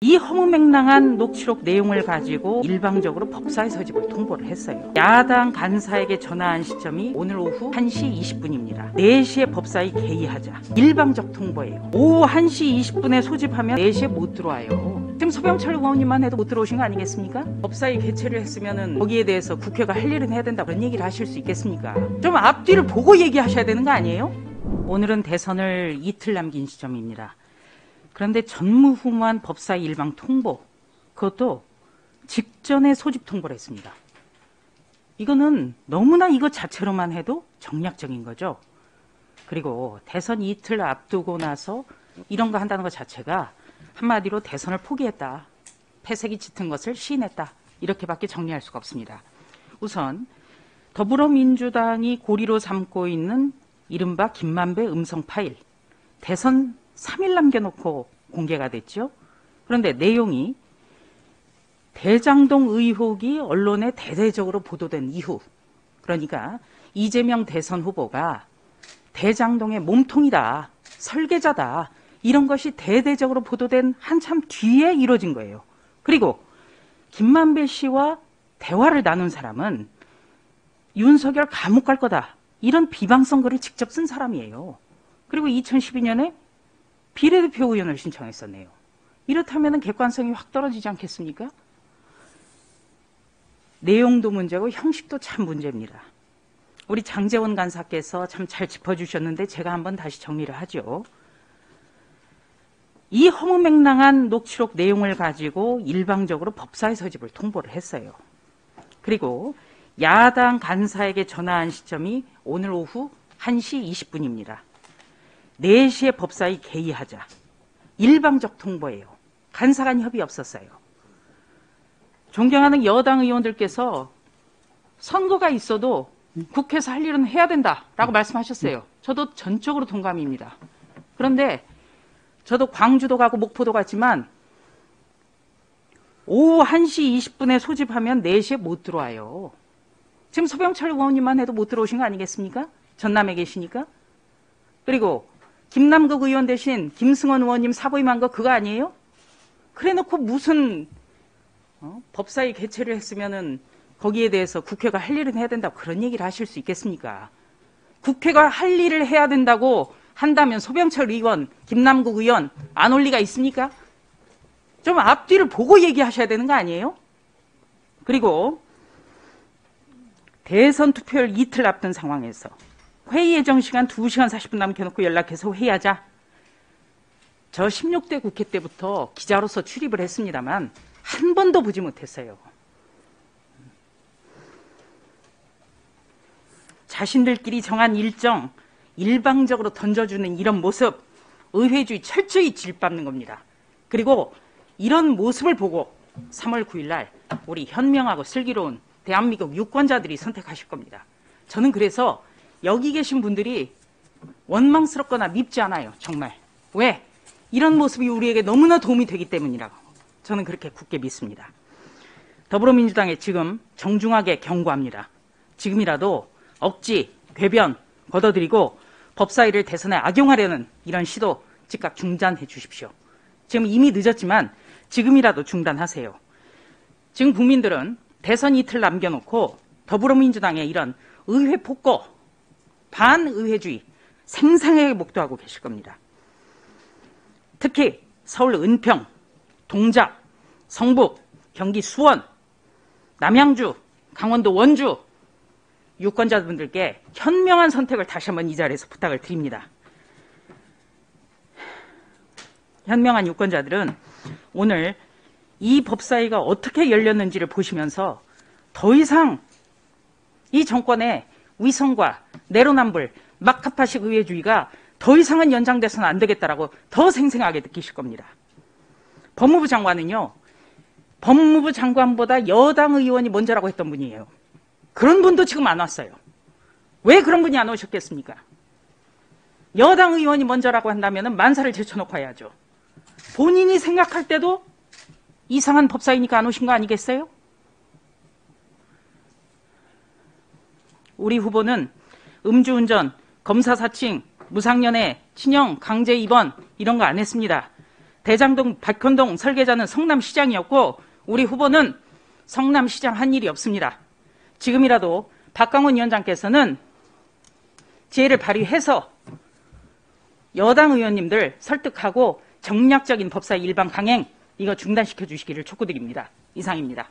이 허무맹랑한 녹취록 내용을 가지고 일방적으로 법사위 소집을 통보를 했어요. 야당 간사에게 전화한 시점이 오늘 오후 1시 20분입니다. 4시에 법사위 개의하자. 일방적 통보예요. 오후 1시 20분에 소집하면 4시에 못 들어와요. 지금 서병철 의원님만 해도 못 들어오신 거 아니겠습니까? 법사위 개최를 했으면 거기에 대해서 국회가 할 일은 해야 된다 그런 얘기를 하실 수 있겠습니까? 좀 앞뒤를 보고 얘기하셔야 되는 거 아니에요? 오늘은 대선을 이틀 남긴 시점입니다. 그런데 전무후무한 법사위 일방 통보, 그것도 직전에 소집 통보를 했습니다. 이거는 너무나 이것 자체로만 해도 정략적인 거죠. 그리고 대선 이틀 앞두고 나서 이런 거 한다는 것 자체가 한마디로 대선을 포기했다. 패색이 짙은 것을 시인했다. 이렇게밖에 정리할 수가 없습니다. 우선 더불어민주당이 고리로 삼고 있는 이른바 김만배 음성 파일, 대선 3일 남겨놓고 공개가 됐죠. 그런데 내용이 대장동 의혹이 언론에 대대적으로 보도된 이후, 그러니까 이재명 대선 후보가 대장동의 몸통이다, 설계자다, 이런 것이 대대적으로 보도된 한참 뒤에 이루어진 거예요. 그리고 김만배 씨와 대화를 나눈 사람은 윤석열 감옥 갈 거다, 이런 비방성 글을 직접 쓴 사람이에요. 그리고 2012년에 비례대표 의원을 신청했었네요. 이렇다면 객관성이 확 떨어지지 않겠습니까? 내용도 문제고 형식도 참 문제입니다. 우리 장제원 간사께서 참 잘 짚어주셨는데 제가 한번 다시 정리를 하죠. 이 허무맹랑한 녹취록 내용을 가지고 일방적으로 법사위 소집을 통보를 했어요. 그리고 야당 간사에게 전화한 시점이 오늘 오후 1시 20분입니다. 4시에 법사위 개의하자. 일방적 통보예요. 간사 간 협의 없었어요. 존경하는 여당 의원들께서 선거가 있어도 국회에서 할 일은 해야 된다라고 말씀하셨어요. 저도 전적으로 동감입니다. 그런데 저도 광주도 가고 목포도 갔지만 오후 1시 20분에 소집하면 4시에 못 들어와요. 지금 서병철 의원님만 해도 못 들어오신 거 아니겠습니까? 전남에 계시니까. 그리고 김남국 의원 대신 김승원 의원님 사보임한 거 그거 아니에요? 그래놓고 무슨 법사위 개최를 했으면은 거기에 대해서 국회가 할 일은 해야 된다고 그런 얘기를 하실 수 있겠습니까? 국회가 할 일을 해야 된다고 한다면 소병철 의원, 김남국 의원 안 올 리가 있습니까? 좀 앞뒤를 보고 얘기하셔야 되는 거 아니에요? 그리고 대선 투표를 이틀 앞둔 상황에서 회의 예정 시간 2시간 40분 남겨놓고 연락해서 회의하자. 저 16대 국회 때부터 기자로서 출입을 했습니다만 한 번도 보지 못했어요. 자신들끼리 정한 일정 일방적으로 던져주는 이런 모습, 의회주의 철저히 질밟는 겁니다. 그리고 이런 모습을 보고 3월 9일 날 우리 현명하고 슬기로운 대한민국 유권자들이 선택하실 겁니다. 저는 그래서 여기 계신 분들이 원망스럽거나 밉지 않아요. 정말. 왜? 이런 모습이 우리에게 너무나 도움이 되기 때문이라고 저는 그렇게 굳게 믿습니다. 더불어민주당에 지금 정중하게 경고합니다. 지금이라도 억지, 궤변 걷어들이고 법사위를 대선에 악용하려는 이런 시도 즉각 중단해 주십시오. 지금 이미 늦었지만 지금이라도 중단하세요. 지금 국민들은 대선 이틀 남겨놓고 더불어민주당의 이런 의회 폭거, 반의회주의 생생하게 목도하고 계실 겁니다. 특히 서울 은평, 동작, 성북, 경기 수원, 남양주, 강원도 원주 유권자분들께 현명한 선택을 다시 한번 이 자리에서 부탁을 드립니다. 현명한 유권자들은 오늘 이 법사위가 어떻게 열렸는지를 보시면서 더 이상 이 정권의 위선과 내로남불, 막타파식 의회주의가 더 이상은 연장돼서는 안 되겠다라고 더 생생하게 느끼실 겁니다. 법무부 장관은요, 법무부 장관보다 여당 의원이 먼저라고 했던 분이에요. 그런 분도 지금 안 왔어요. 왜 그런 분이 안 오셨겠습니까? 여당 의원이 먼저라고 한다면 만사를 제쳐놓고 해야죠. 본인이 생각할 때도 이상한 법사위니까 안 오신 거 아니겠어요? 우리 후보는 음주운전, 검사 사칭, 무상연애, 친형, 강제 입원 이런 거 안 했습니다. 대장동, 박현동 설계자는 성남시장이었고 우리 후보는 성남시장 한 일이 없습니다. 지금이라도 박강원 위원장께서는 지혜를 발휘해서 여당 의원님들 설득하고 정략적인 법사위 일반 강행 이거 중단시켜 주시기를 촉구드립니다. 이상입니다.